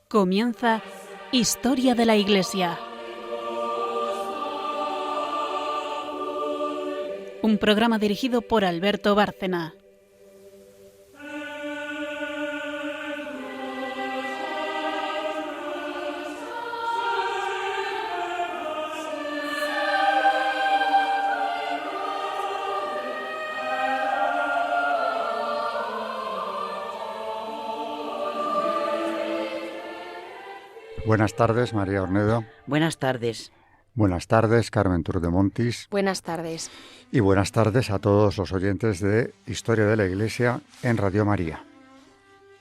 Comienza Historia de la Iglesia. Un programa dirigido por Alberto Bárcena. Buenas tardes, María Ornedo. Buenas tardes. Buenas tardes, Carmen Turdemontis. Buenas tardes. Y buenas tardes a todos los oyentes de Historia de la Iglesia en Radio María.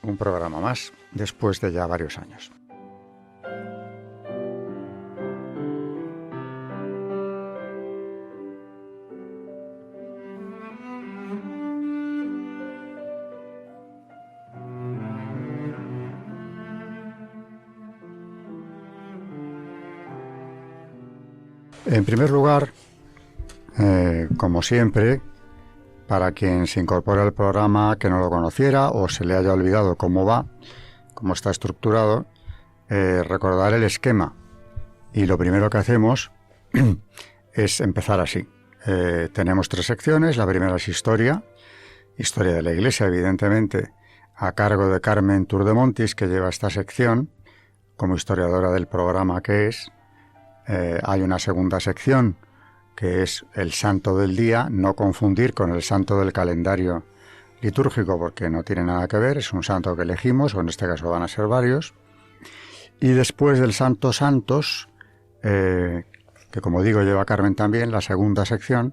Un programa más, después de ya varios años. En primer lugar, como siempre, para quien se incorpore al programa que no lo conociera o se le haya olvidado cómo va, cómo está estructurado, recordar el esquema. Y lo primero que hacemos es empezar así. Tenemos 3 secciones. La primera es Historia de la Iglesia, evidentemente, a cargo de Carmen Turdemontis, que lleva esta sección como historiadora del programa que es. Hay una segunda sección que es el santo del día, no confundir con el santo del calendario litúrgico porque no tiene nada que ver, es un santo que elegimos, o en este caso van a ser varios. Y después del santo santos, que como digo lleva Carmen también, la segunda sección.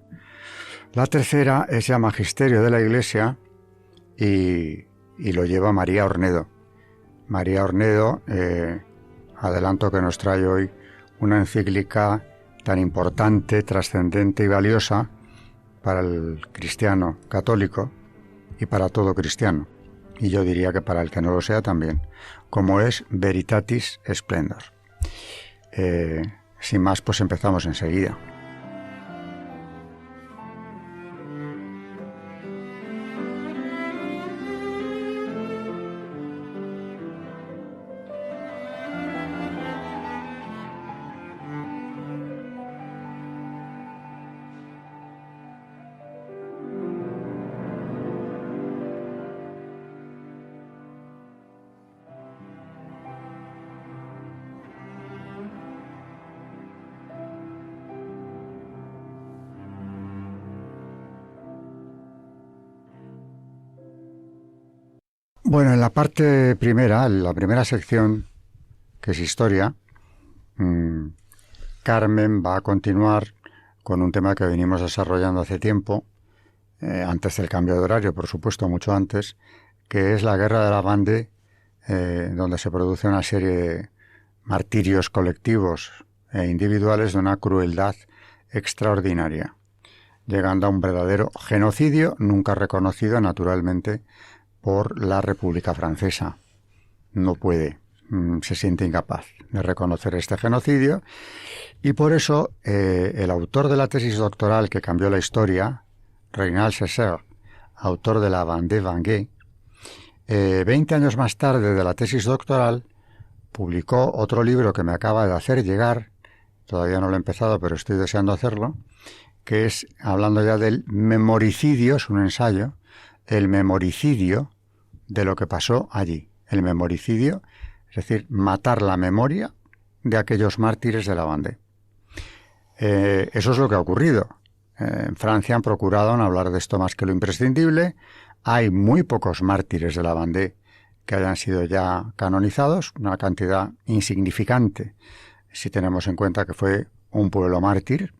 La tercera es ya Magisterio de la Iglesia y lo lleva María Ornedo. María Ornedo, adelanto que nos trae hoy una encíclica tan importante, trascendente y valiosa para el cristiano católico y para todo cristiano, y yo diría que para el que no lo sea también, como es Veritatis Splendor. Sin más, pues empezamos enseguida. Bueno, en la parte primera, en la primera sección, que es Historia, Carmen va a continuar con un tema que venimos desarrollando hace tiempo, antes del cambio de horario, por supuesto, mucho antes, que es la Guerra de la Vendée, donde se produce una serie de martirios colectivos e individuales de una crueldad extraordinaria, llegando a un verdadero genocidio nunca reconocido, naturalmente, por la República Francesa. No puede, se siente incapaz de reconocer este genocidio, y por eso el autor de la tesis doctoral que cambió la historia, Reynald Césaire, autor de la Vendée, 20 años más tarde de la tesis doctoral, publicó otro libro que me acaba de hacer llegar, todavía no lo he empezado, pero estoy deseando hacerlo, que es, hablando ya del memoricidio, es un ensayo, el memoricidio de lo que pasó allí. El memoricidio, es decir, matar la memoria de aquellos mártires de la Vendée. Eso es lo que ha ocurrido. En Francia han procurado no hablar de esto más que lo imprescindible. Hay muy pocos mártires de la Vendée que hayan sido ya canonizados, una cantidad insignificante si tenemos en cuenta que fue un pueblo mártir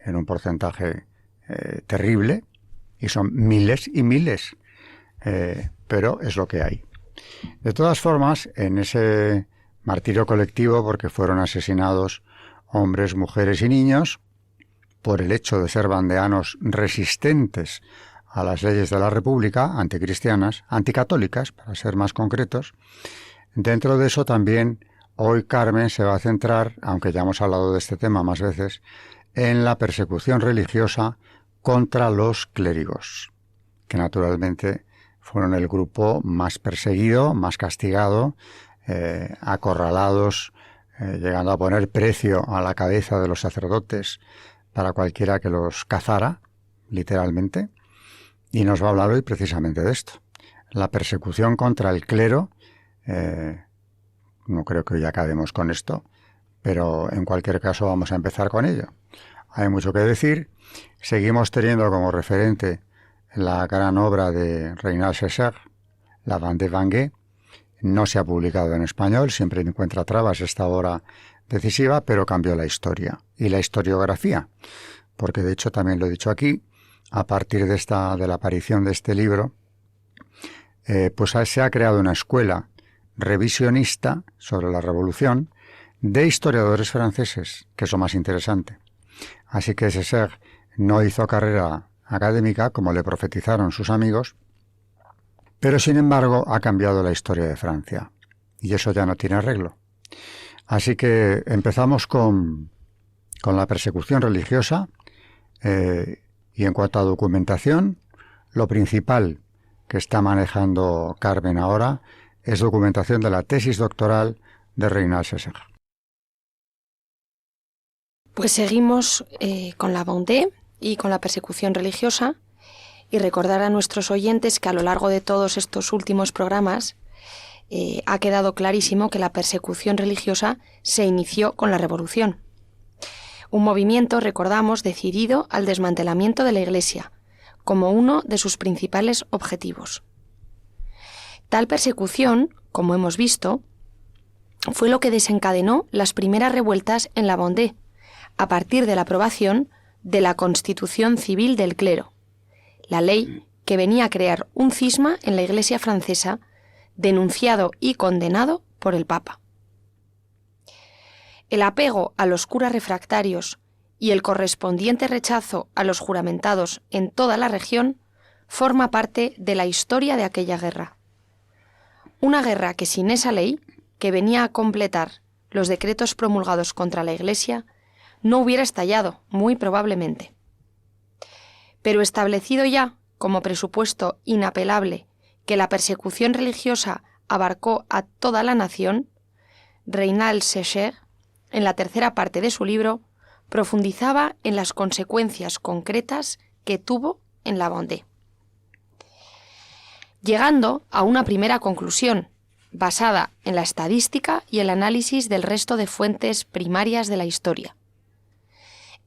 en un porcentaje terrible, y son miles y miles, pero es lo que hay. De todas formas, en ese martirio colectivo, porque fueron asesinados hombres, mujeres y niños, por el hecho de ser vandeanos resistentes a las leyes de la República, anticristianas, anticatólicas, para ser más concretos, dentro de eso también hoy Carmen se va a centrar, aunque ya hemos hablado de este tema más veces, en la persecución religiosa contra los clérigos, que naturalmente fueron el grupo más perseguido, más castigado, acorralados, llegando a poner precio a la cabeza de los sacerdotes para cualquiera que los cazara, literalmente. Y nos va a hablar hoy precisamente de esto. La persecución contra el clero, no creo que hoy acabemos con esto, pero en cualquier caso vamos a empezar con ello. Hay mucho que decir. Seguimos teniendo como referente la gran obra de Reynald Césaire, La Vendée Vangée. No se ha publicado en español, siempre encuentra trabas esta obra decisiva, pero cambió la historia y la historiografía, porque de hecho también lo he dicho aquí, a partir de la aparición de este libro, pues se ha creado una escuela revisionista sobre la Revolución de historiadores franceses, que es lo más interesante. Así que Césaire no hizo carrera académica, como le profetizaron sus amigos, pero sin embargo ha cambiado la historia de Francia, y eso ya no tiene arreglo. Así que empezamos con la persecución religiosa, y en cuanto a documentación, lo principal que está manejando Carmen ahora es documentación de la tesis doctoral de Reynald Césaire. Pues seguimos con la Vendée y con la persecución religiosa, y recordar a nuestros oyentes que a lo largo de todos estos últimos programas ha quedado clarísimo que la persecución religiosa se inició con la Revolución. Un movimiento, recordamos, decidido al desmantelamiento de la Iglesia, como uno de sus principales objetivos. Tal persecución, como hemos visto, fue lo que desencadenó las primeras revueltas en la Vendée, a partir de la aprobación de la Constitución Civil del Clero, la ley que venía a crear un cisma en la Iglesia francesa, denunciado y condenado por el Papa. El apego a los curas refractarios y el correspondiente rechazo a los juramentados en toda la región forma parte de la historia de aquella guerra. Una guerra que sin esa ley, que venía a completar los decretos promulgados contra la Iglesia, no hubiera estallado, muy probablemente. Pero establecido ya, como presupuesto inapelable, que la persecución religiosa abarcó a toda la nación, Reynald Césaire, en la tercera parte de su libro, profundizaba en las consecuencias concretas que tuvo en la Vendée, llegando a una primera conclusión, basada en la estadística y el análisis del resto de fuentes primarias de la historia.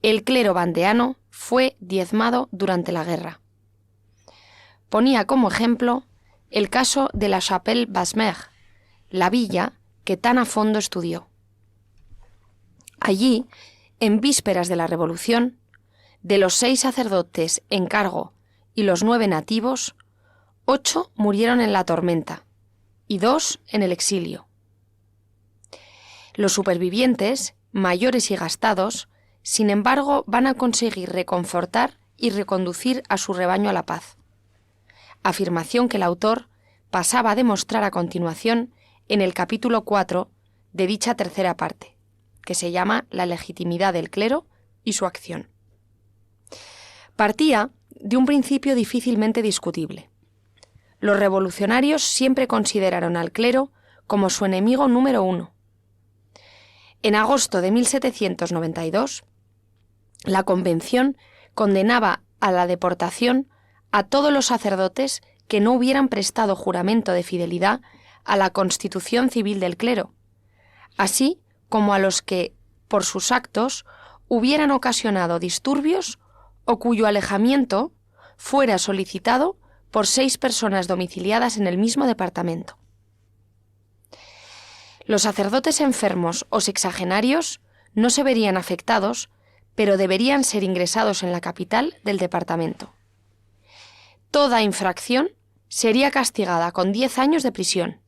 El clero vandeano fue diezmado durante la guerra. Ponía como ejemplo el caso de la Chapelle-Basmer, la villa que tan a fondo estudió. Allí, en vísperas de la Revolución, de los 6 sacerdotes en cargo y los 9 nativos, 8 murieron en la tormenta y 2 en el exilio. Los supervivientes, mayores y gastados, sin embargo, van a conseguir reconfortar y reconducir a su rebaño a la paz. Afirmación que el autor pasaba a demostrar a continuación en el capítulo 4 de dicha tercera parte, que se llama La legitimidad del clero y su acción. Partía de un principio difícilmente discutible. Los revolucionarios siempre consideraron al clero como su enemigo número 1. En agosto de 1792, la Convención condenaba a la deportación a todos los sacerdotes que no hubieran prestado juramento de fidelidad a la Constitución Civil del Clero, así como a los que, por sus actos, hubieran ocasionado disturbios o cuyo alejamiento fuera solicitado por 6 personas domiciliadas en el mismo departamento. Los sacerdotes enfermos o sexagenarios no se verían afectados, pero deberían ser ingresados en la capital del departamento. Toda infracción sería castigada con 10 años de prisión.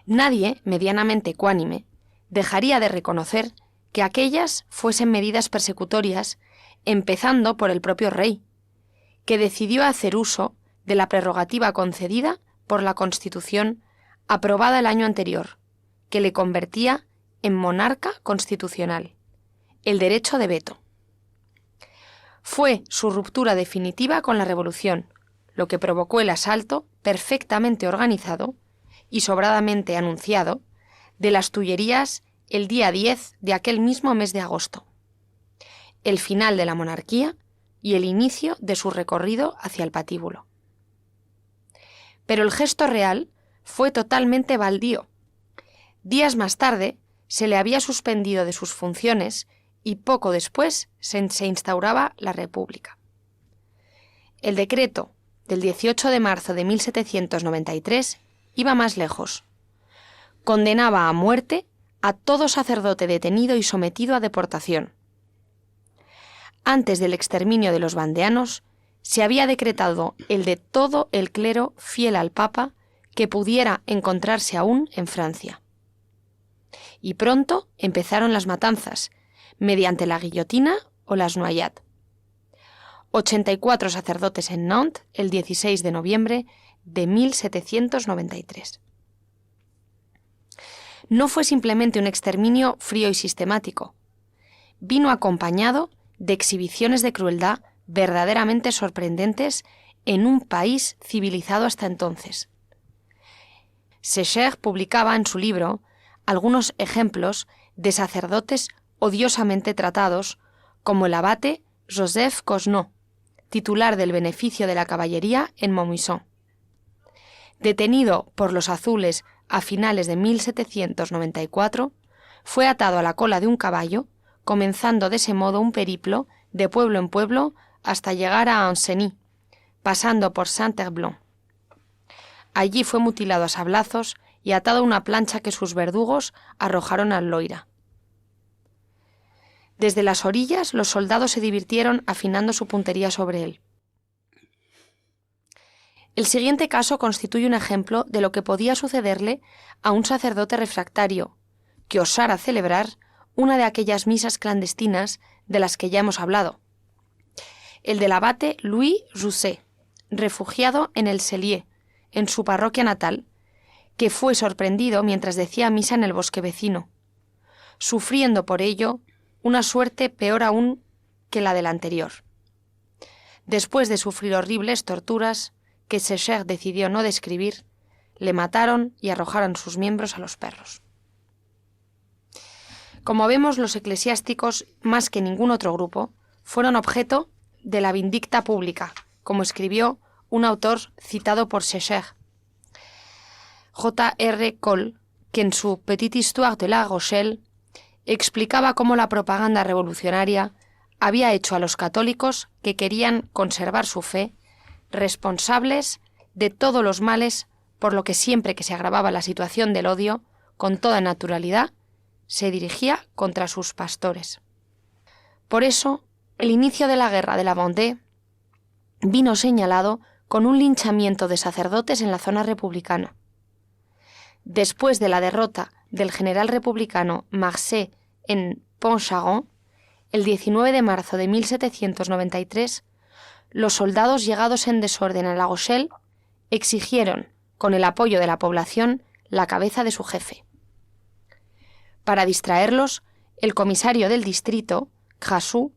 Nadie, medianamente ecuánime, dejaría de reconocer que aquellas fuesen medidas persecutorias, empezando por el propio rey, que decidió hacer uso de la prerrogativa concedida por la Constitución aprobada el año anterior, que le convertía en monarca constitucional, el derecho de veto. Fue su ruptura definitiva con la Revolución, lo que provocó el asalto perfectamente organizado y sobradamente anunciado, de las Tullerías el día 10 de aquel mismo mes de agosto, el final de la monarquía y el inicio de su recorrido hacia el patíbulo. Pero el gesto real fue totalmente baldío. Días más tarde se le había suspendido de sus funciones y poco después se instauraba la República. El decreto del 18 de marzo de 1793 iba más lejos. Condenaba a muerte a todo sacerdote detenido y sometido a deportación. Antes del exterminio de los vandeanos, se había decretado el de todo el clero fiel al Papa que pudiera encontrarse aún en Francia. Y pronto empezaron las matanzas, mediante la guillotina o las noyades. 84 sacerdotes en Nantes el 16 de noviembre de 1793. No fue simplemente un exterminio frío y sistemático. Vino acompañado de exhibiciones de crueldad verdaderamente sorprendentes en un país civilizado hasta entonces. Sécher publicaba en su libro algunos ejemplos de sacerdotes odiosamente tratados, como el abate Joseph Cosnot, titular del beneficio de la caballería en Montmisson. Detenido por los azules a finales de 1794, fue atado a la cola de un caballo, comenzando de ese modo un periplo de pueblo en pueblo hasta llegar a Ancenis, pasando por Saint-Herblain. Allí fue mutilado a sablazos y atado a una plancha que sus verdugos arrojaron al Loira. Desde las orillas los soldados se divirtieron afinando su puntería sobre él. El siguiente caso constituye un ejemplo de lo que podía sucederle a un sacerdote refractario que osara celebrar una de aquellas misas clandestinas de las que ya hemos hablado. El del abate Louis Jousset, refugiado en el Cellier, en su parroquia natal, que fue sorprendido mientras decía misa en el bosque vecino, sufriendo por ello una suerte peor aún que la del anterior. Después de sufrir horribles torturas que Sécher decidió no describir, le mataron y arrojaron sus miembros a los perros. Como vemos, los eclesiásticos, más que ningún otro grupo, fueron objeto de la vindicta pública, como escribió un autor citado por Sécher, J.R. Cole, que en su Petite Histoire de la Rochelle explicaba cómo la propaganda revolucionaria había hecho a los católicos que querían conservar su fe responsables de todos los males, por lo que siempre que se agravaba la situación del odio, con toda naturalidad, se dirigía contra sus pastores. Por eso, el inicio de la guerra de la Vendée vino señalado con un linchamiento de sacerdotes en la zona republicana. Después de la derrota del general republicano Marcet en Pontcharron, el 19 de marzo de 1793, los soldados llegados en desorden a La Rochelle exigieron, con el apoyo de la población, la cabeza de su jefe. Para distraerlos, el comisario del distrito, Grassou,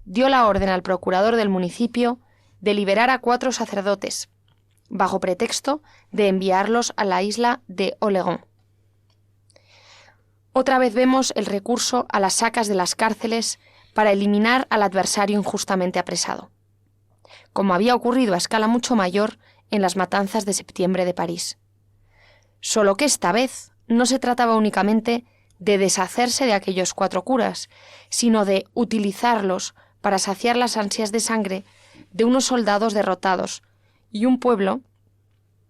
dio la orden al procurador del municipio de liberar a 4 sacerdotes, bajo pretexto de enviarlos a la isla de Oléron. Otra vez vemos el recurso a las sacas de las cárceles para eliminar al adversario injustamente apresado, como había ocurrido a escala mucho mayor en las matanzas de septiembre de París. Solo que esta vez no se trataba únicamente de deshacerse de aquellos 4 curas, sino de utilizarlos para saciar las ansias de sangre de unos soldados derrotados y un pueblo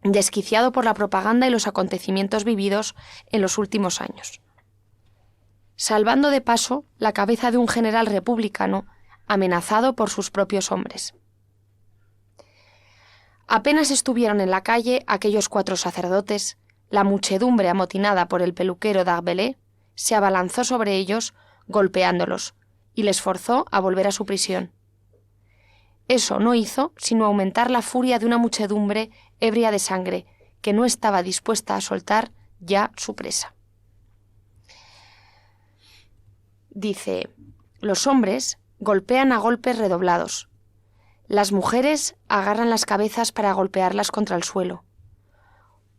desquiciado por la propaganda y los acontecimientos vividos en los últimos años, salvando de paso la cabeza de un general republicano amenazado por sus propios hombres. Apenas estuvieron en la calle aquellos 4 sacerdotes, la muchedumbre amotinada por el peluquero d'Arbelé se abalanzó sobre ellos, golpeándolos, y les forzó a volver a su prisión. Eso no hizo sino aumentar la furia de una muchedumbre ebria de sangre, que no estaba dispuesta a soltar ya su presa. Dice: los hombres golpean a golpes redoblados. Las mujeres agarran las cabezas para golpearlas contra el suelo.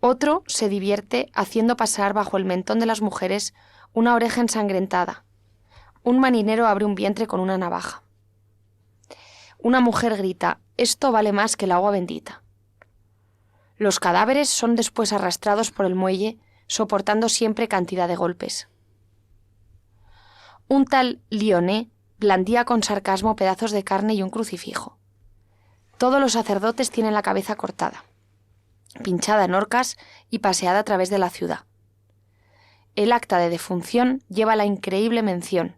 Otro se divierte haciendo pasar bajo el mentón de las mujeres una oreja ensangrentada. Un marinero abre un vientre con una navaja. Una mujer grita: «Esto vale más que el agua bendita». Los cadáveres son después arrastrados por el muelle, soportando siempre cantidad de golpes. Un tal Lionet blandía con sarcasmo pedazos de carne y un crucifijo. Todos los sacerdotes tienen la cabeza cortada, pinchada en horcas y paseada a través de la ciudad. El acta de defunción lleva la increíble mención: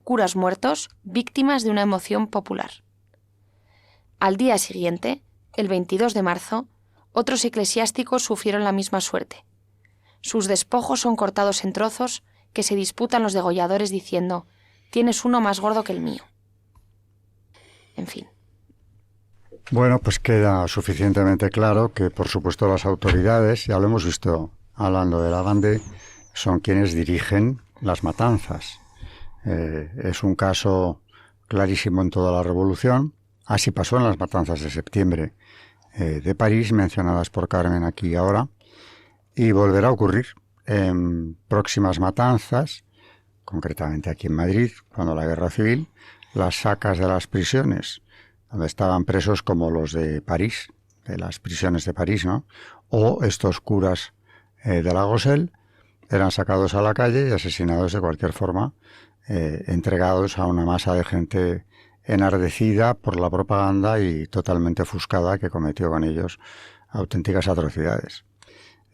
curas muertos, víctimas de una emoción popular. Al día siguiente, el 22 de marzo, otros eclesiásticos sufrieron la misma suerte. Sus despojos son cortados en trozos que se disputan los degolladores diciendo: «Tienes uno más gordo que el mío». En fin. Bueno, pues queda suficientemente claro que, por supuesto, las autoridades, ya lo hemos visto hablando de la Vendée, son quienes dirigen las matanzas. Es un caso clarísimo en toda la Revolución. Así pasó en las matanzas de septiembre de París, mencionadas por Carmen aquí y ahora, y volverá a ocurrir en próximas matanzas, concretamente aquí en Madrid, cuando la Guerra Civil, las sacas de las prisiones, donde estaban presos como los de París, de las prisiones de París, ¿no? O estos curas de la Goselle, eran sacados a la calle y asesinados de cualquier forma, entregados a una masa de gente enardecida por la propaganda y totalmente ofuscada, que cometió con ellos auténticas atrocidades.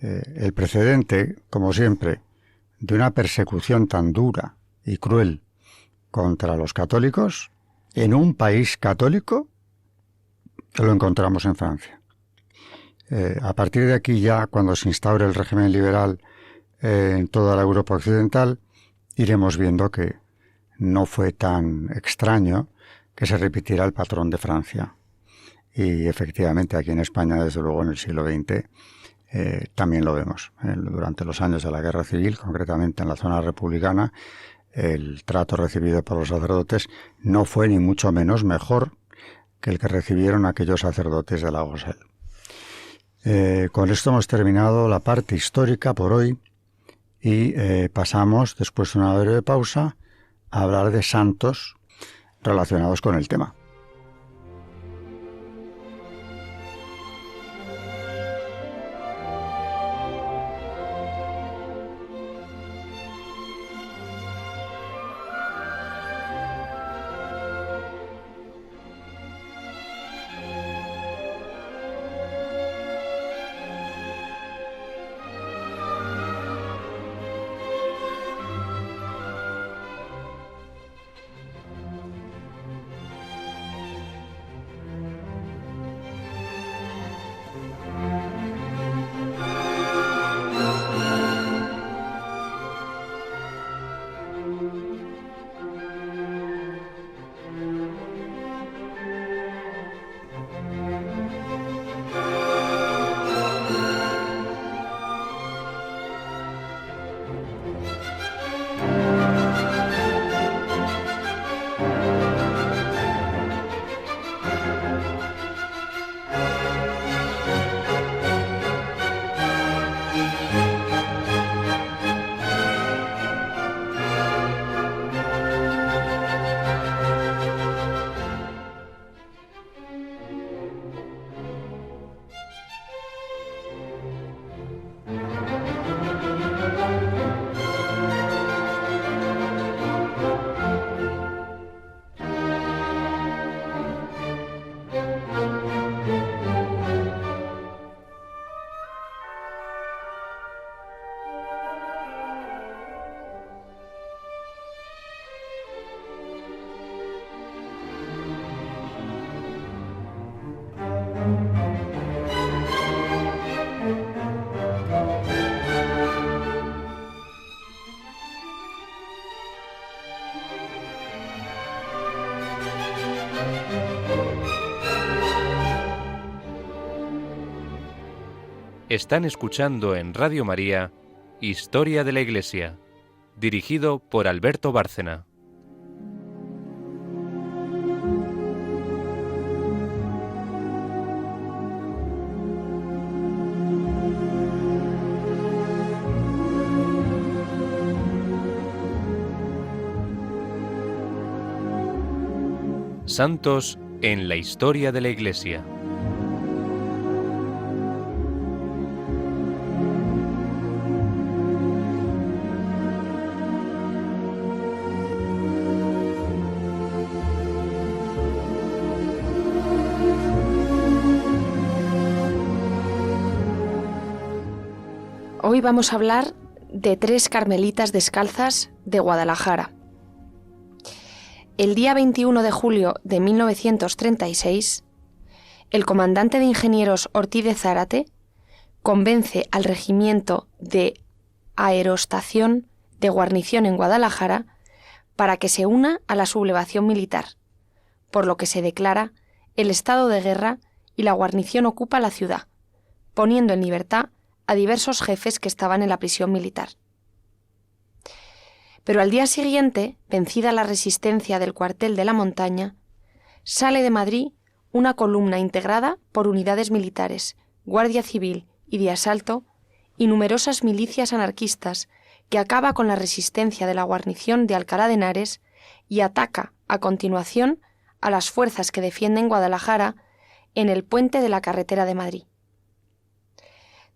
El precedente, como siempre, de una persecución tan dura y cruel contra los católicos en un país católico, lo encontramos en Francia. A partir de aquí ya, cuando se instaure el régimen liberal en toda la Europa occidental, iremos viendo que no fue tan extraño que se repitiera el patrón de Francia. Y efectivamente aquí en España, desde luego en el siglo XX, también lo vemos. Durante los años de la Guerra Civil, concretamente en la zona republicana, el trato recibido por los sacerdotes no fue ni mucho menos mejor que el que recibieron aquellos sacerdotes de la Goselle. Con esto hemos terminado la parte histórica por hoy y pasamos, después de una breve pausa, a hablar de santos relacionados con el tema. Están escuchando en Radio María Historia de la Iglesia, dirigido por Alberto Bárcena. Santos en la historia de la Iglesia. Hoy vamos a hablar de 3 carmelitas descalzas de Guadalajara. El día 21 de julio de 1936, el comandante de ingenieros Ortiz de Zárate convence al regimiento de aerostación de guarnición en Guadalajara para que se una a la sublevación militar, por lo que se declara el estado de guerra y la guarnición ocupa la ciudad, poniendo en libertad a diversos jefes que estaban en la prisión militar. Pero al día siguiente, vencida la resistencia del cuartel de la Montaña, sale de Madrid una columna integrada por unidades militares, Guardia Civil y de asalto, y numerosas milicias anarquistas que acaba con la resistencia de la guarnición de Alcalá de Henares y ataca, a continuación, a las fuerzas que defienden Guadalajara en el puente de la carretera de Madrid.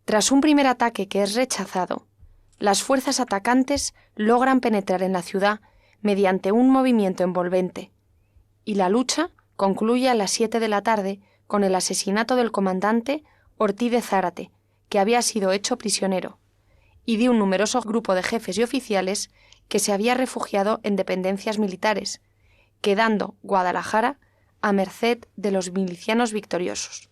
Tras un primer ataque que es rechazado, las fuerzas atacantes logran penetrar en la ciudad mediante un movimiento envolvente, y la lucha concluye a las 7 de la tarde con el asesinato del comandante Ortiz de Zárate, que había sido hecho prisionero, y de un numeroso grupo de jefes y oficiales que se había refugiado en dependencias militares, quedando Guadalajara a merced de los milicianos victoriosos.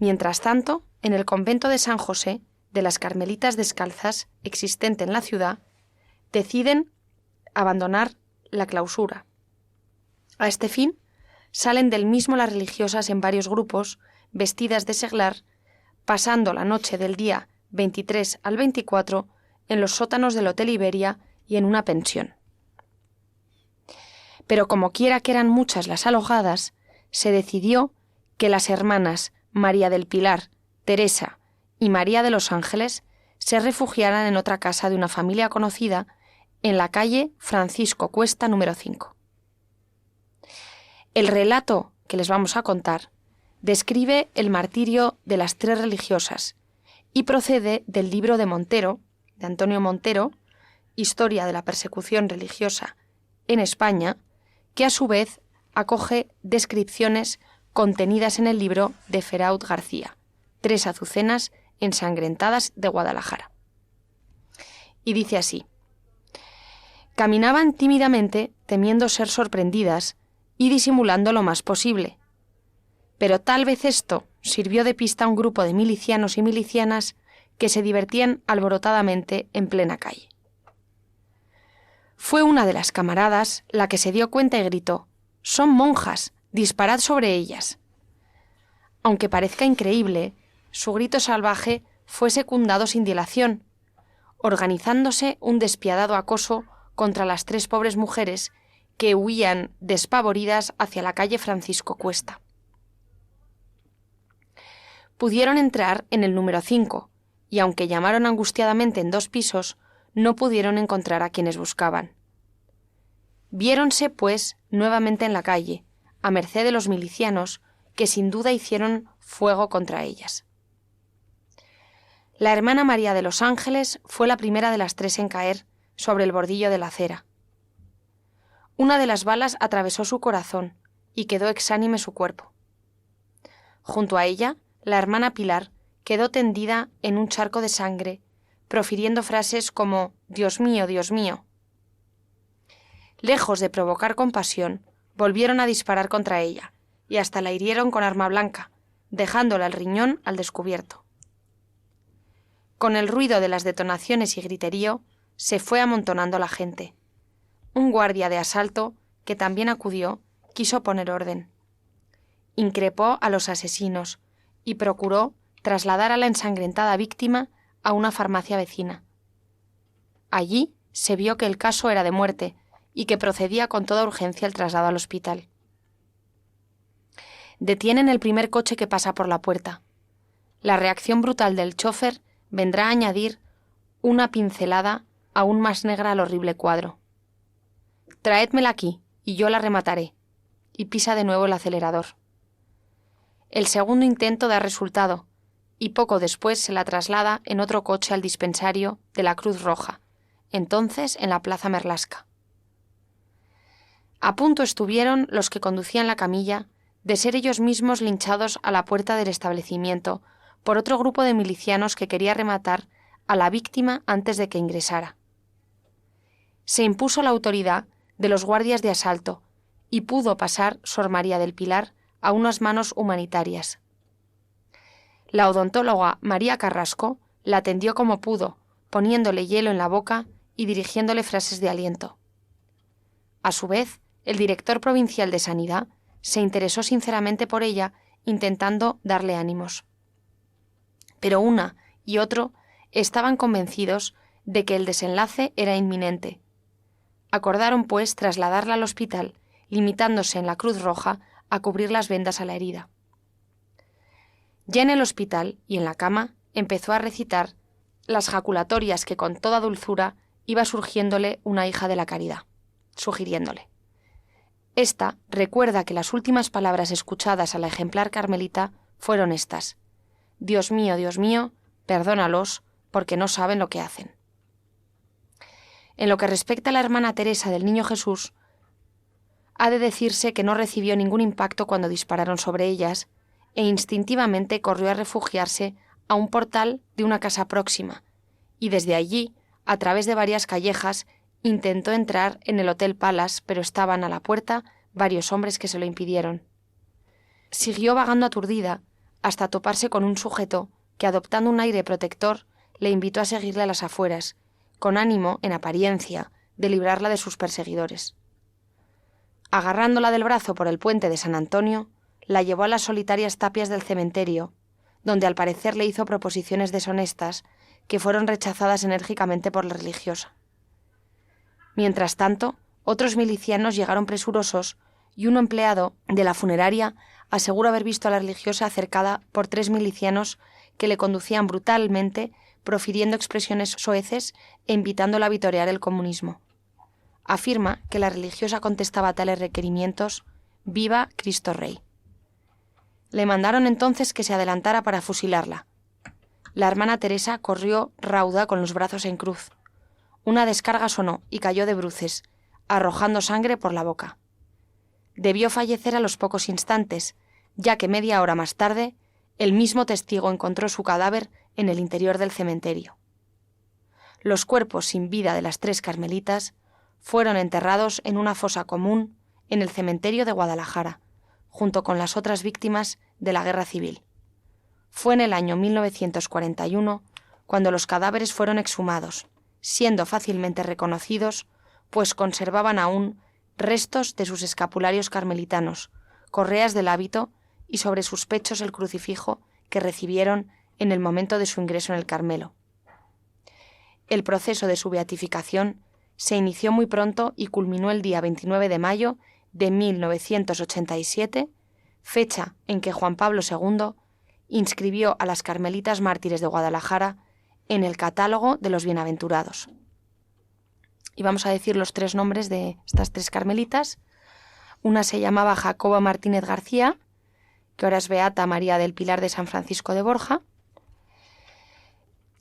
Mientras tanto, en el convento de San José, de las Carmelitas Descalzas, existente en la ciudad, deciden abandonar la clausura. A este fin, salen del mismo las religiosas en varios grupos, vestidas de seglar, pasando la noche del día 23 al 24 en los sótanos del Hotel Iberia y en una pensión. Pero como quiera que eran muchas las alojadas, se decidió que las hermanas María del Pilar, Teresa y María de los Ángeles se refugiaran en otra casa de una familia conocida en la calle Francisco Cuesta número 5. El relato que les vamos a contar describe el martirio de las 3 religiosas y procede del libro de Montero, de Antonio Montero, Historia de la persecución religiosa en España, que a su vez acoge descripciones contenidas en el libro de Feraud García, 3 azucenas ensangrentadas de Guadalajara. Y dice así: caminaban tímidamente, temiendo ser sorprendidas y disimulando lo más posible. Pero tal vez esto sirvió de pista a un grupo de milicianos y milicianas que se divertían alborotadamente en plena calle. Fue una de las camaradas la que se dio cuenta y gritó: «¡Son monjas! ¡Disparad sobre ellas!». Aunque parezca increíble, su grito salvaje fue secundado sin dilación, organizándose un despiadado acoso contra las 3 pobres mujeres que huían despavoridas hacia la calle Francisco Cuesta. Pudieron entrar en el número 5, y aunque llamaron angustiadamente en 2 pisos, no pudieron encontrar a quienes buscaban. Viéronse, pues, nuevamente en la calle, a merced de los milicianos, que sin duda hicieron fuego contra ellas. La hermana María de los Ángeles fue la primera de las 3 en caer sobre el bordillo de la acera. Una de las balas atravesó su corazón y quedó exánime su cuerpo. Junto a ella, la hermana Pilar quedó tendida en un charco de sangre, profiriendo frases como «Dios mío, Dios mío». Lejos de provocar compasión, volvieron a disparar contra ella, y hasta la hirieron con arma blanca, dejándola el riñón al descubierto. Con el ruido de las detonaciones y griterío, se fue amontonando la gente. Un guardia de asalto, que también acudió, quiso poner orden. Increpó a los asesinos y procuró trasladar a la ensangrentada víctima a una farmacia vecina. Allí se vio que el caso era de muerte y que procedía con toda urgencia el traslado al hospital. Detienen el primer coche que pasa por la puerta. La reacción brutal del chófer vendrá a añadir una pincelada aún más negra al horrible cuadro. «Traédmela aquí», y yo la remataré, y pisa de nuevo el acelerador. El segundo intento da resultado, y poco después se la traslada en otro coche al dispensario de la Cruz Roja, entonces en la Plaza Merlasca. A punto estuvieron los que conducían la camilla de ser ellos mismos linchados a la puerta del establecimiento por otro grupo de milicianos que quería rematar a la víctima antes de que ingresara. Se impuso la autoridad de los guardias de asalto y pudo pasar Sor María del Pilar a unas manos humanitarias. La odontóloga María Carrasco la atendió como pudo, poniéndole hielo en la boca y dirigiéndole frases de aliento. A su vez, el director provincial de Sanidad se interesó sinceramente por ella, intentando darle ánimos. Pero una y otro estaban convencidos de que el desenlace era inminente. Acordaron, pues, trasladarla al hospital, limitándose en la Cruz Roja a cubrir las vendas a la herida. Ya en el hospital y en la cama empezó a recitar las jaculatorias que con toda dulzura iba surgiéndole una hija de la caridad, sugiriéndole: esta recuerda que las últimas palabras escuchadas a la ejemplar carmelita fueron estas: Dios mío, perdónalos, porque no saben lo que hacen. En lo que respecta a la hermana Teresa del Niño Jesús, ha de decirse que no recibió ningún impacto cuando dispararon sobre ellas, e instintivamente corrió a refugiarse a un portal de una casa próxima, y desde allí, a través de varias callejas, intentó entrar en el Hotel Palace, pero estaban a la puerta varios hombres que se lo impidieron. Siguió vagando aturdida hasta toparse con un sujeto que, adoptando un aire protector, le invitó a seguirle a las afueras, con ánimo, en apariencia, de librarla de sus perseguidores. Agarrándola del brazo por el puente de San Antonio, la llevó a las solitarias tapias del cementerio, donde al parecer le hizo proposiciones deshonestas que fueron rechazadas enérgicamente por la religiosa. Mientras tanto, otros milicianos llegaron presurosos y un empleado de la funeraria asegura haber visto a la religiosa cercada por 3 milicianos que le conducían brutalmente, profiriendo expresiones soeces e invitándola a vitorear el comunismo. Afirma que la religiosa contestaba a tales requerimientos: «Viva Cristo Rey». Le mandaron entonces que se adelantara para fusilarla. La hermana Teresa corrió rauda con los brazos en cruz. Una descarga sonó y cayó de bruces, arrojando sangre por la boca. Debió fallecer a los pocos instantes, ya que media hora más tarde, el mismo testigo encontró su cadáver en el interior del cementerio. Los cuerpos sin vida de las 3 carmelitas fueron enterrados en una fosa común en el cementerio de Guadalajara, junto con las otras víctimas de la Guerra Civil. Fue en el año 1941 cuando los cadáveres fueron exhumados, siendo fácilmente reconocidos, pues conservaban aún restos de sus escapularios carmelitanos, correas del hábito y sobre sus pechos el crucifijo que recibieron en el momento de su ingreso en el Carmelo. El proceso de su beatificación se inició muy pronto y culminó el día 29 de mayo de 1987, fecha en que Juan Pablo II inscribió a las Carmelitas Mártires de Guadalajara en el catálogo de los bienaventurados. Y vamos a decir los 3 nombres de estas 3 carmelitas. Una se llamaba Jacoba Martínez García, que ahora es Beata María del Pilar de San Francisco de Borja.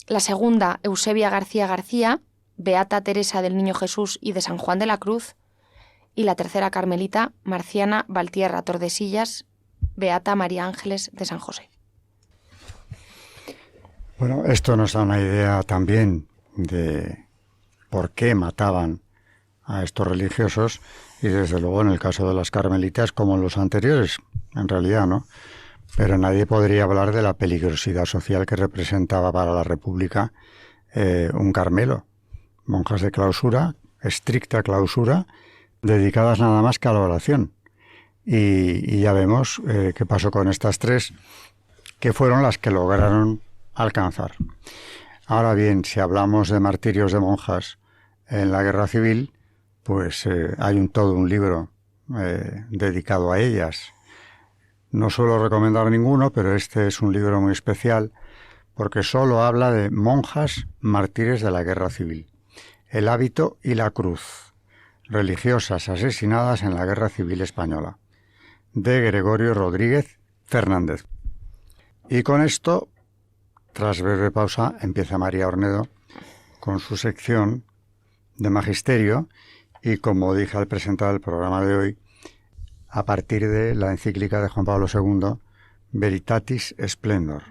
La segunda, Eusebia García García, Beata Teresa del Niño Jesús y de San Juan de la Cruz. Y la tercera carmelita, Marciana Valtierra Tordesillas, Beata María Ángeles de San José. Bueno, esto nos da una idea también de por qué mataban a estos religiosos y desde luego en el caso de las carmelitas como en los anteriores, en realidad, ¿no? Pero nadie podría hablar de la peligrosidad social que representaba para la República un Carmelo. Monjas de clausura, estricta clausura, dedicadas nada más que a la oración. Y ya vemos qué pasó con estas 3, que fueron las que lograron alcanzar. Ahora bien, si hablamos de martirios de monjas en la Guerra Civil, pues hay todo un libro dedicado a ellas. No suelo recomendar ninguno, pero este es un libro muy especial porque solo habla de monjas mártires de la Guerra Civil, el hábito y la cruz. religiosas asesinadas en la Guerra Civil Española, de Gregorio Rodríguez Fernández. Y con esto, tras breve pausa, empieza María Ornedo con su sección de Magisterio y, como dije al presentar el programa de hoy, a partir de la encíclica de Juan Pablo II, Veritatis Splendor.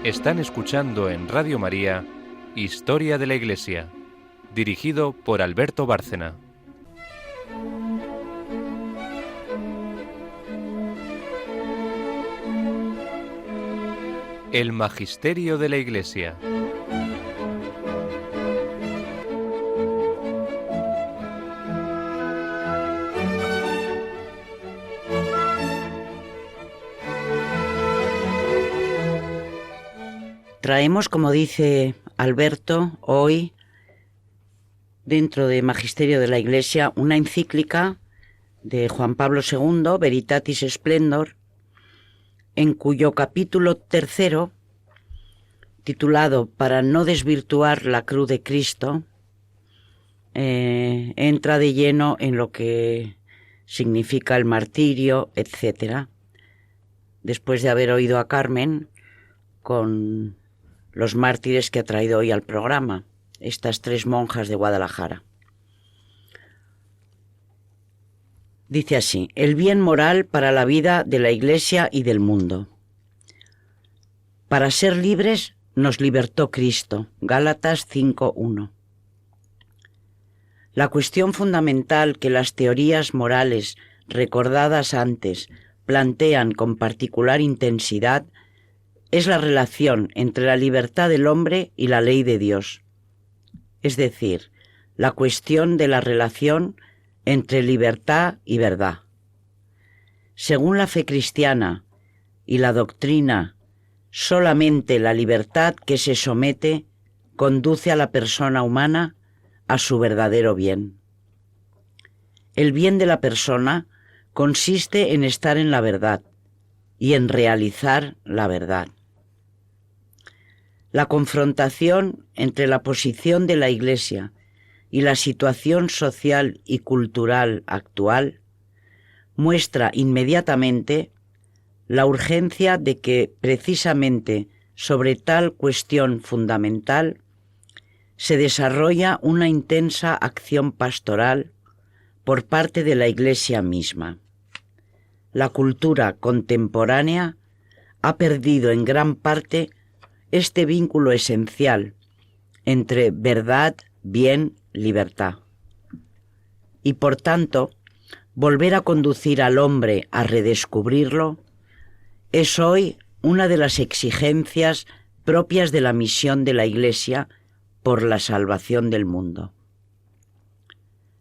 Están escuchando en Radio María Historia de la Iglesia, dirigido por Alberto Bárcena. El Magisterio de la Iglesia. Traemos, como dice Alberto, hoy, dentro de Magisterio de la Iglesia, una encíclica de Juan Pablo II, Veritatis Splendor, en cuyo capítulo 3, titulado Para no desvirtuar la cruz de Cristo, entra de lleno en lo que significa el martirio, etc., después de haber oído a Carmen con los mártires que ha traído hoy al programa, estas 3 monjas de Guadalajara. Dice así: el bien moral para la vida de la Iglesia y del mundo. Para ser libres nos libertó Cristo. Gálatas 5:1. La cuestión fundamental que las teorías morales recordadas antes plantean con particular intensidad es la relación entre la libertad del hombre y la ley de Dios, es decir, la cuestión de la relación entre libertad y verdad. Según la fe cristiana y la doctrina, solamente la libertad que se somete conduce a la persona humana a su verdadero bien. El bien de la persona consiste en estar en la verdad y en realizar la verdad. La confrontación entre la posición de la Iglesia y la situación social y cultural actual muestra inmediatamente la urgencia de que precisamente sobre tal cuestión fundamental se desarrolla una intensa acción pastoral por parte de la Iglesia misma. La cultura contemporánea ha perdido en gran parte este vínculo esencial entre verdad, bien, libertad. Y por tanto, volver a conducir al hombre a redescubrirlo es hoy una de las exigencias propias de la misión de la Iglesia por la salvación del mundo.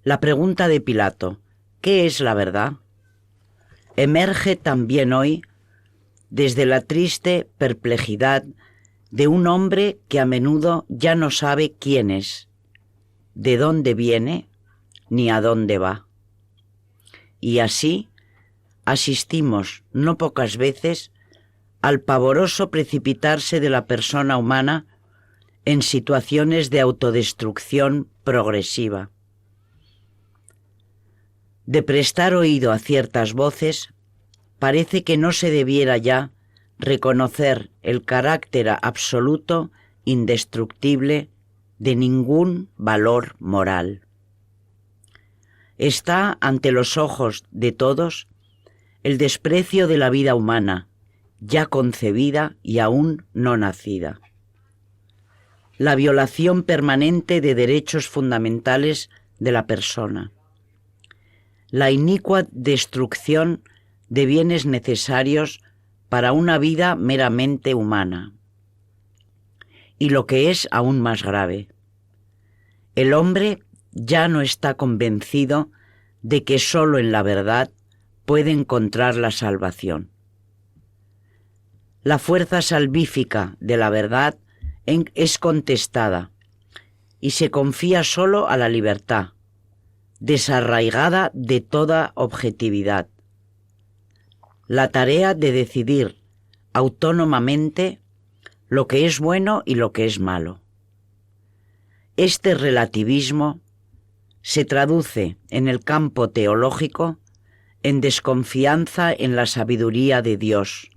La pregunta de Pilato, ¿qué es la verdad?, emerge también hoy desde la triste perplejidad de un hombre que a menudo ya no sabe quién es, de dónde viene, ni a dónde va. Y así asistimos no pocas veces al pavoroso precipitarse de la persona humana en situaciones de autodestrucción progresiva. De prestar oído a ciertas voces, parece que no se debiera ya reconocer el carácter absoluto, indestructible, de ningún valor moral. Está ante los ojos de todos el desprecio de la vida humana, ya concebida y aún no nacida. La violación permanente de derechos fundamentales de la persona. La inicua destrucción de bienes necesarios para una vida meramente humana. Y lo que es aún más grave, el hombre ya no está convencido de que solo en la verdad puede encontrar la salvación. La fuerza salvífica de la verdad es contestada y se confía solo a la libertad, desarraigada de toda objetividad. La tarea de decidir autónomamente lo que es bueno y lo que es malo. Este relativismo se traduce en el campo teológico en desconfianza en la sabiduría de Dios,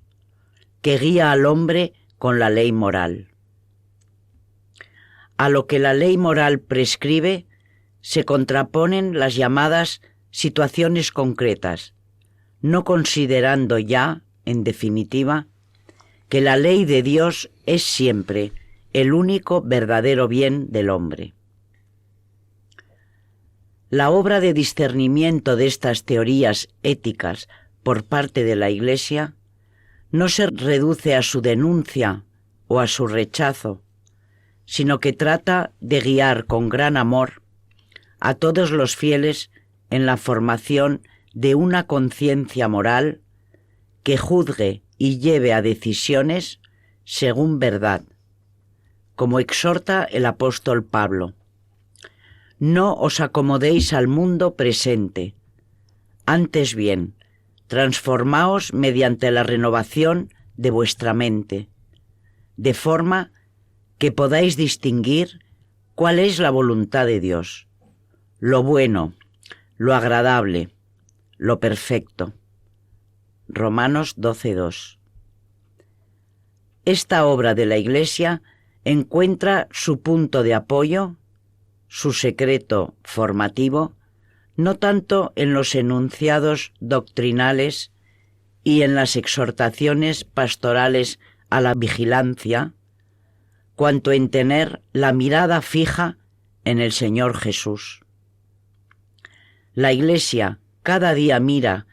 que guía al hombre con la ley moral. A lo que la ley moral prescribe se contraponen las llamadas situaciones concretas, no considerando ya, en definitiva, que la ley de Dios es siempre el único verdadero bien del hombre. La obra de discernimiento de estas teorías éticas por parte de la Iglesia no se reduce a su denuncia o a su rechazo, sino que trata de guiar con gran amor a todos los fieles en la formación de una conciencia moral que juzgue y lleve a decisiones según verdad, como exhorta el apóstol Pablo. No os acomodéis al mundo presente, antes bien, transformaos mediante la renovación de vuestra mente, de forma que podáis distinguir cuál es la voluntad de Dios, lo bueno, lo agradable, lo perfecto. Romanos 12:2. Esta obra de la Iglesia encuentra su punto de apoyo, su secreto formativo, no tanto en los enunciados doctrinales y en las exhortaciones pastorales a la vigilancia, cuanto en tener la mirada fija en el Señor Jesús. La Iglesia cada día mira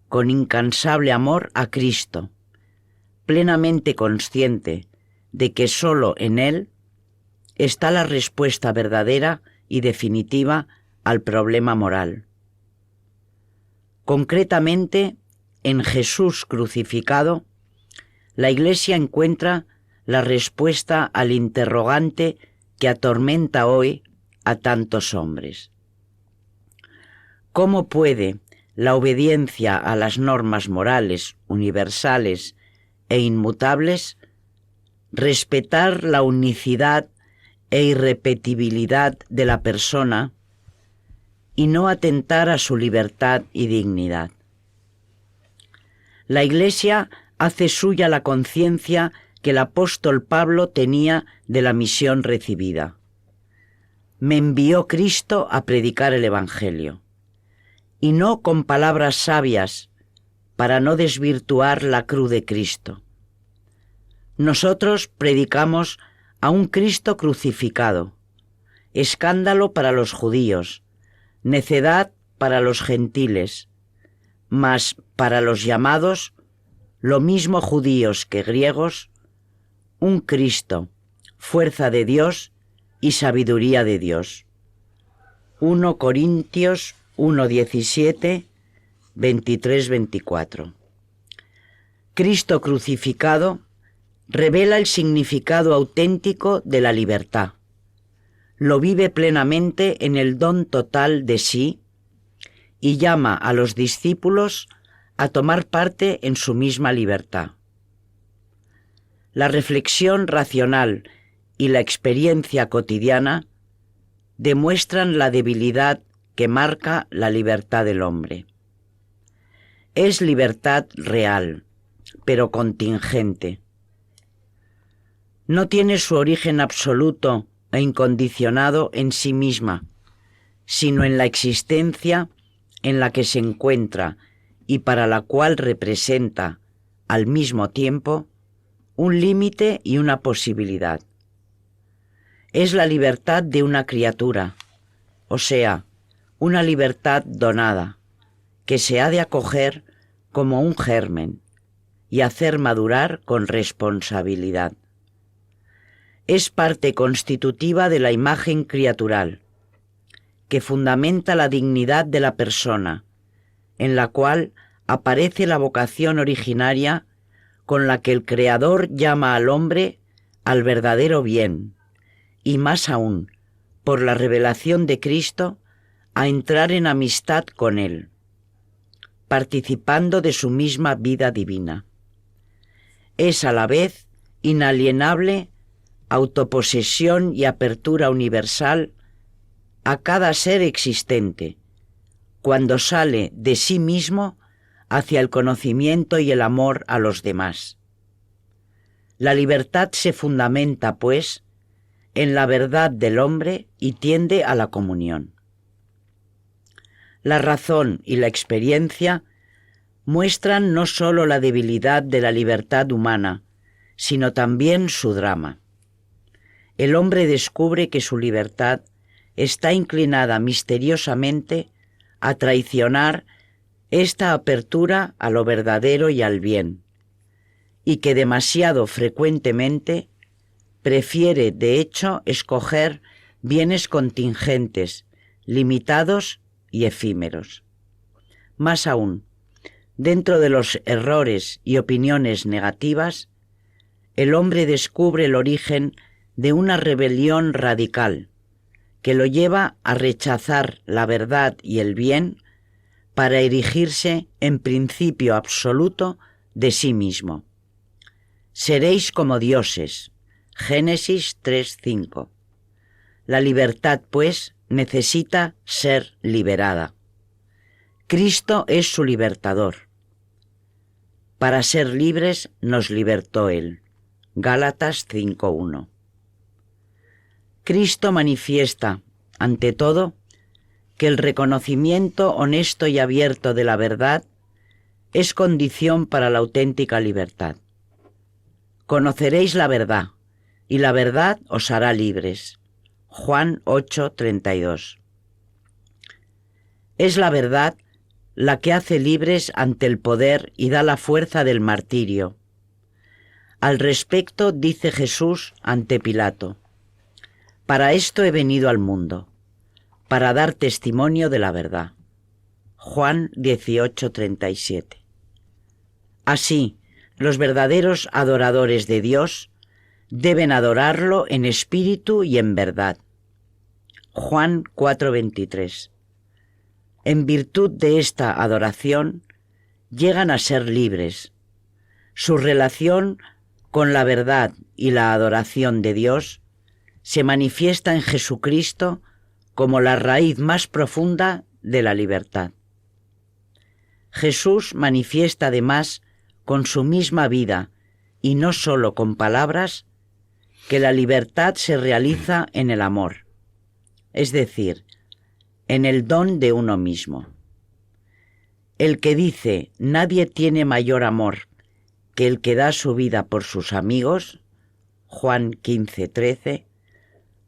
con incansable amor a Cristo, plenamente consciente de que sólo en Él está la respuesta verdadera y definitiva al problema moral. Concretamente, en Jesús crucificado, la Iglesia encuentra la respuesta al interrogante que atormenta hoy a tantos hombres. ¿Cómo puede la obediencia a las normas morales universales e inmutables respetar la unicidad e irrepetibilidad de la persona y no atentar a su libertad y dignidad. La Iglesia hace suya la conciencia que el apóstol Pablo tenía de la misión recibida. Me envió Cristo a predicar el Evangelio, y no con palabras sabias para no desvirtuar la cruz de Cristo. Nosotros predicamos a un Cristo crucificado, escándalo para los judíos, necedad para los gentiles, mas para los llamados, lo mismo judíos que griegos, un Cristo, fuerza de Dios y sabiduría de Dios. 1 Corintios 1:17, 23-24. Cristo crucificado revela el significado auténtico de la libertad. Lo vive plenamente en el don total de sí y llama a los discípulos a tomar parte en su misma libertad. La reflexión racional y la experiencia cotidiana demuestran la debilidad que marca la libertad del hombre. Es libertad real, pero contingente. No tiene su origen absoluto e incondicionado en sí misma, sino en la existencia en la que se encuentra y para la cual representa, al mismo tiempo, un límite y una posibilidad. Es la libertad de una criatura, o sea, una libertad donada, que se ha de acoger como un germen y hacer madurar con responsabilidad. Es parte constitutiva de la imagen criatural, que fundamenta la dignidad de la persona, en la cual aparece la vocación originaria con la que el Creador llama al hombre al verdadero bien, y más aún, por la revelación de Cristo, a entrar en amistad con Él, participando de su misma vida divina. Es a la vez inalienable autoposesión y apertura universal a cada ser existente, cuando sale de sí mismo hacia el conocimiento y el amor a los demás. La libertad se fundamenta, pues, en la verdad del hombre y tiende a la comunión. La razón y la experiencia muestran no sólo la debilidad de la libertad humana, sino también su drama. El hombre descubre que su libertad está inclinada misteriosamente a traicionar esta apertura a lo verdadero y al bien, y que demasiado frecuentemente prefiere, de hecho, escoger bienes contingentes, limitados y efímeros. Más aún, dentro de los errores y opiniones negativas, el hombre descubre el origen de una rebelión radical que lo lleva a rechazar la verdad y el bien para erigirse en principio absoluto de sí mismo. Seréis como dioses. Génesis 3:5. La libertad, pues, necesita ser liberada. Cristo es su libertador. Para ser libres nos libertó Él. Gálatas 5:1. Cristo manifiesta, ante todo, que el reconocimiento honesto y abierto de la verdad es condición para la auténtica libertad. Conoceréis la verdad, y la verdad os hará libres. Juan 8:32. Es la verdad la que hace libres ante el poder y da la fuerza del martirio. Al respecto dice Jesús ante Pilato: para esto he venido al mundo, para dar testimonio de la verdad. Juan 18:37. Así, los verdaderos adoradores de Dios deben adorarlo en espíritu y en verdad. Juan 4:23. En virtud de esta adoración, llegan a ser libres. Su relación con la verdad y la adoración de Dios, se manifiesta en Jesucristo como la raíz más profunda de la libertad. Jesús manifiesta además con su misma vida, y no solo con palabras, que la libertad se realiza en el amor, es decir, en el don de uno mismo. El que dice nadie tiene mayor amor que el que da su vida por sus amigos, Juan 15:13,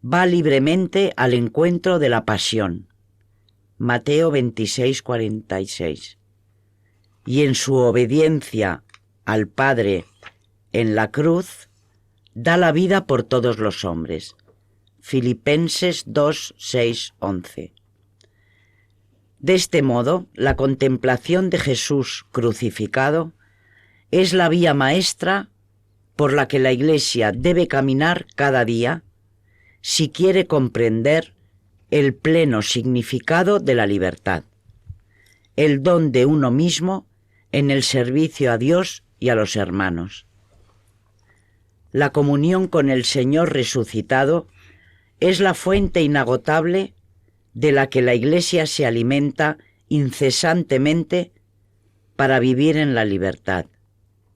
va libremente al encuentro de la pasión, Mateo 26:46, y en su obediencia al Padre en la cruz, da la vida por todos los hombres, Filipenses 2:6-11. De este modo, la contemplación de Jesús crucificado es la vía maestra por la que la Iglesia debe caminar cada día si quiere comprender el pleno significado de la libertad, el don de uno mismo en el servicio a Dios y a los hermanos. La comunión con el Señor resucitado es la fuente inagotable de la que la Iglesia se alimenta incesantemente para vivir en la libertad,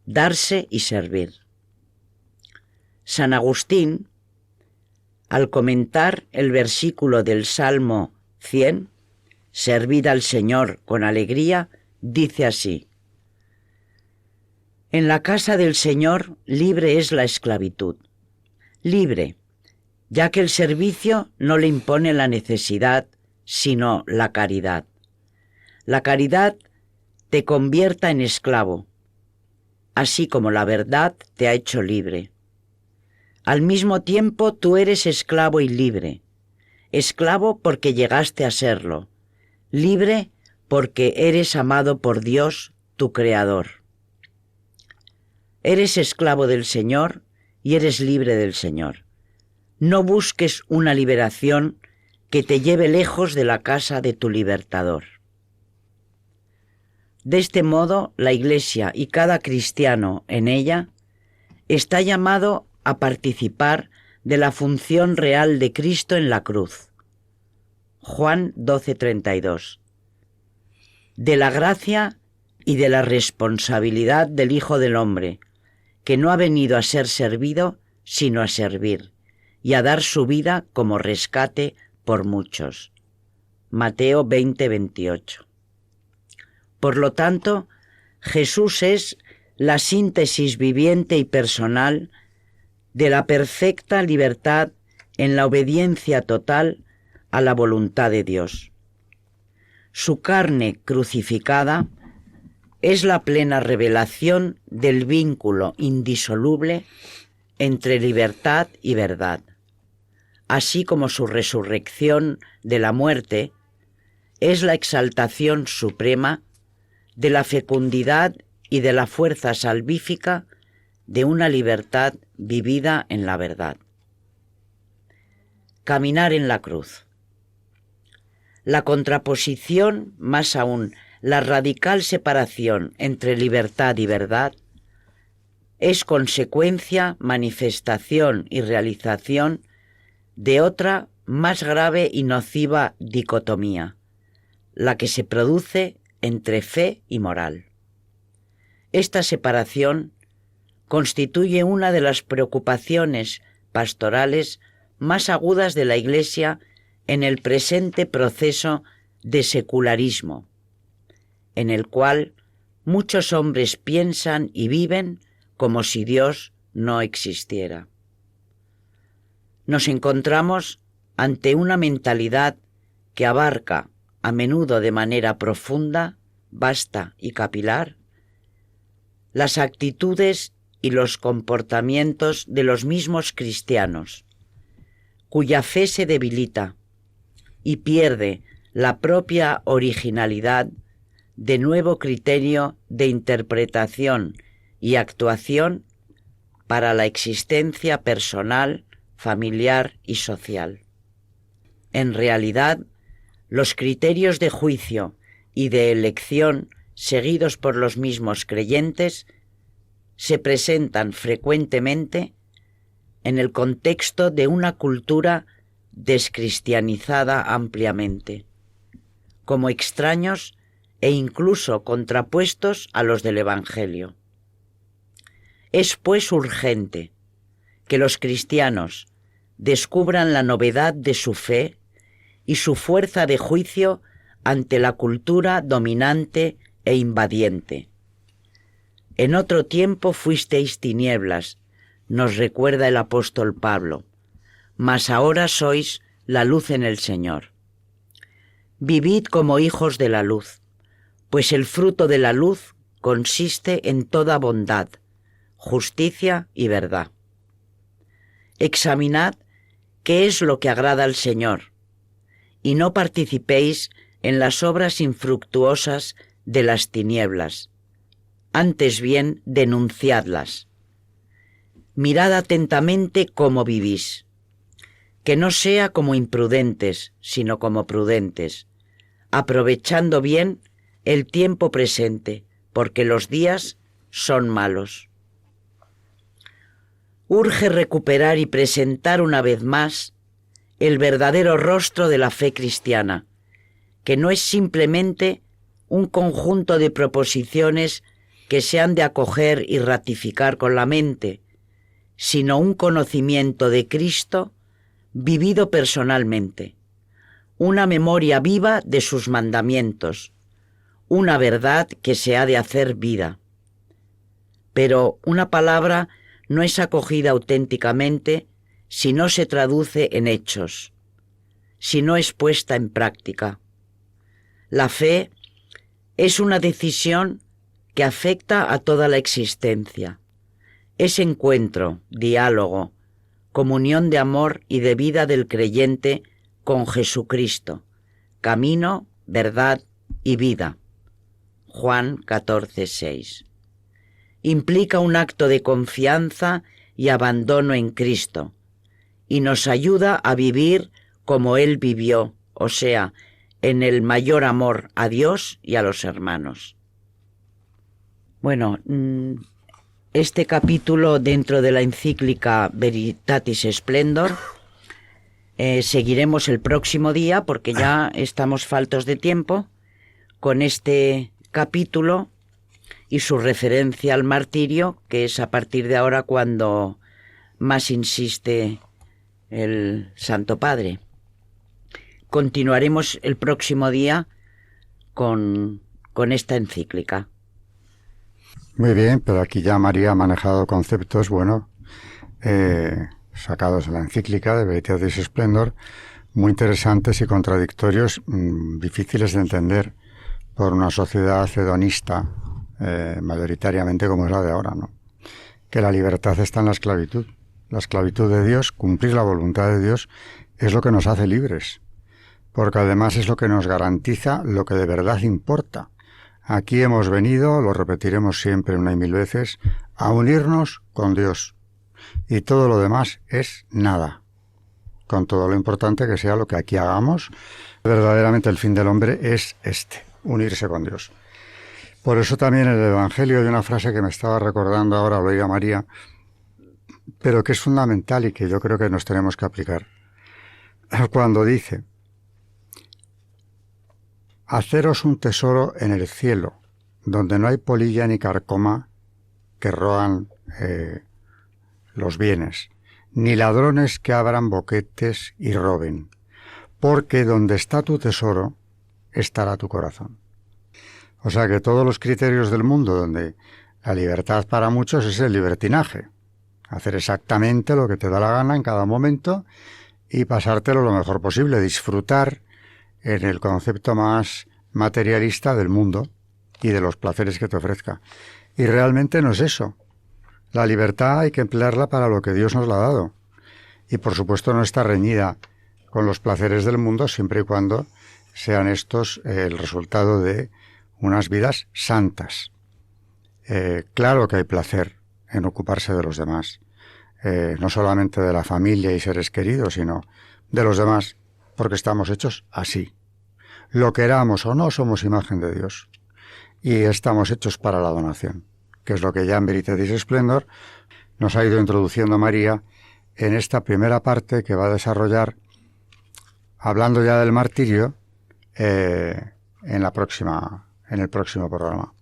darse y servir. San Agustín, al comentar el versículo del Salmo 100, servid al Señor con alegría, dice así: en la casa del Señor libre es la esclavitud. Libre, ya que el servicio no le impone la necesidad, sino la caridad. La caridad te convierta en esclavo, así como la verdad te ha hecho libre. Al mismo tiempo tú eres esclavo y libre. Esclavo porque llegaste a serlo. Libre porque eres amado por Dios, tu Creador. Eres esclavo del Señor y eres libre del Señor. No busques una liberación que te lleve lejos de la casa de tu libertador. De este modo, la Iglesia y cada cristiano en ella está llamado a participar de la función real de Cristo en la cruz. Juan 12:32. De la gracia y de la responsabilidad del Hijo del Hombre, que no ha venido a ser servido, sino a servir, y a dar su vida como rescate por muchos. Mateo 20:28. Por lo tanto, Jesús es la síntesis viviente y personal de la perfecta libertad en la obediencia total a la voluntad de Dios. Su carne crucificada es la plena revelación del vínculo indisoluble entre libertad y verdad, así como su resurrección de la muerte es la exaltación suprema de la fecundidad y de la fuerza salvífica de una libertad vivida en la verdad. Caminar en la cruz. La contraposición, más aún, la radical separación entre libertad y verdad, es consecuencia, manifestación y realización de otra más grave y nociva dicotomía, la que se produce entre fe y moral. Esta separación constituye una de las preocupaciones pastorales más agudas de la Iglesia en el presente proceso de secularismo, en el cual muchos hombres piensan y viven como si Dios no existiera. Nos encontramos ante una mentalidad que abarca, a menudo de manera profunda, vasta y capilar, las actitudes y los comportamientos de los mismos cristianos, cuya fe se debilita y pierde la propia originalidad de nuevo criterio de interpretación y actuación para la existencia personal, familiar y social. En realidad, los criterios de juicio y de elección seguidos por los mismos creyentes se presentan frecuentemente en el contexto de una cultura descristianizada ampliamente, como extraños e incluso contrapuestos a los del Evangelio. Es pues urgente que los cristianos descubran la novedad de su fe y su fuerza de juicio ante la cultura dominante e invadiente. En otro tiempo fuisteis tinieblas, nos recuerda el apóstol Pablo, mas ahora sois la luz en el Señor. Vivid como hijos de la luz, pues el fruto de la luz consiste en toda bondad, justicia y verdad. Examinad qué es lo que agrada al Señor, y no participéis en las obras infructuosas de las tinieblas, antes bien denunciadlas. Mirad atentamente cómo vivís, que no sea como imprudentes, sino como prudentes, aprovechando bien el tiempo presente, porque los días son malos. Urge recuperar y presentar una vez más el verdadero rostro de la fe cristiana, que no es simplemente un conjunto de proposiciones que se han de acoger y ratificar con la mente, sino un conocimiento de Cristo vivido personalmente, una memoria viva de sus mandamientos, una verdad que se ha de hacer vida. Pero una palabra no es acogida auténticamente si no se traduce en hechos, si no es puesta en práctica. La fe es una decisión que afecta a toda la existencia. Es encuentro, diálogo, comunión de amor y de vida del creyente con Jesucristo, camino, verdad y vida. Juan 14:6. Implica un acto de confianza y abandono en Cristo, y nos ayuda a vivir como Él vivió, o sea, en el mayor amor a Dios y a los hermanos. Bueno, este capítulo dentro de la encíclica Veritatis Splendor seguiremos el próximo día, porque ya estamos faltos de tiempo, con este capítulo y su referencia al martirio, que es a partir de ahora cuando más insiste el Santo Padre. Continuaremos el próximo día con esta encíclica. Muy bien, pero aquí ya María ha manejado conceptos, sacados de la encíclica de Veritatis Splendor, muy interesantes y contradictorios, difíciles de entender por una sociedad hedonista, mayoritariamente como es la de ahora, ¿no? Que la libertad está en la esclavitud de Dios, cumplir la voluntad de Dios es lo que nos hace libres, porque además es lo que nos garantiza lo que de verdad importa. Aquí hemos venido, lo repetiremos siempre una y mil veces, a unirnos con Dios. Y todo lo demás es nada. Con todo lo importante que sea lo que aquí hagamos, verdaderamente el fin del hombre es unirse con Dios. Por eso también en el Evangelio hay una frase que me estaba recordando ahora, lo oiga María, pero que es fundamental y que yo creo que nos tenemos que aplicar. Cuando dice: haceros un tesoro en el cielo, donde no hay polilla ni carcoma que roan los bienes, ni ladrones que abran boquetes y roben, porque donde está tu tesoro, estará tu corazón. O sea que todos los criterios del mundo, donde la libertad para muchos es el libertinaje, hacer exactamente lo que te da la gana en cada momento y pasártelo lo mejor posible, disfrutar en el concepto más materialista del mundo y de los placeres que te ofrezca. Y realmente no es eso. La libertad hay que emplearla para lo que Dios nos la ha dado. Y por supuesto no está reñida con los placeres del mundo siempre y cuando sean estos el resultado de unas vidas santas. Claro que hay placer en ocuparse de los demás, no solamente de la familia y seres queridos, sino de los demás, porque estamos hechos así. Lo queramos o no, somos imagen de Dios y estamos hechos para la donación, que es lo que llama Veritatis Splendor, nos ha ido introduciendo María en esta primera parte que va a desarrollar, hablando ya del martirio, en el próximo programa.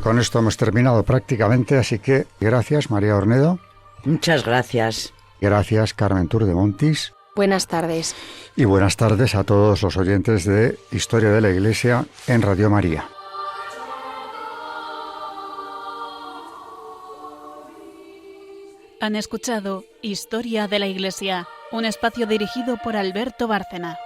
Con esto hemos terminado prácticamente, así que gracias, María Ornedo. Muchas gracias. Gracias, Carmen Tour de Montis. Buenas tardes. Y buenas tardes a todos los oyentes de Historia de la Iglesia en Radio María. Han escuchado Historia de la Iglesia, un espacio dirigido por Alberto Bárcena.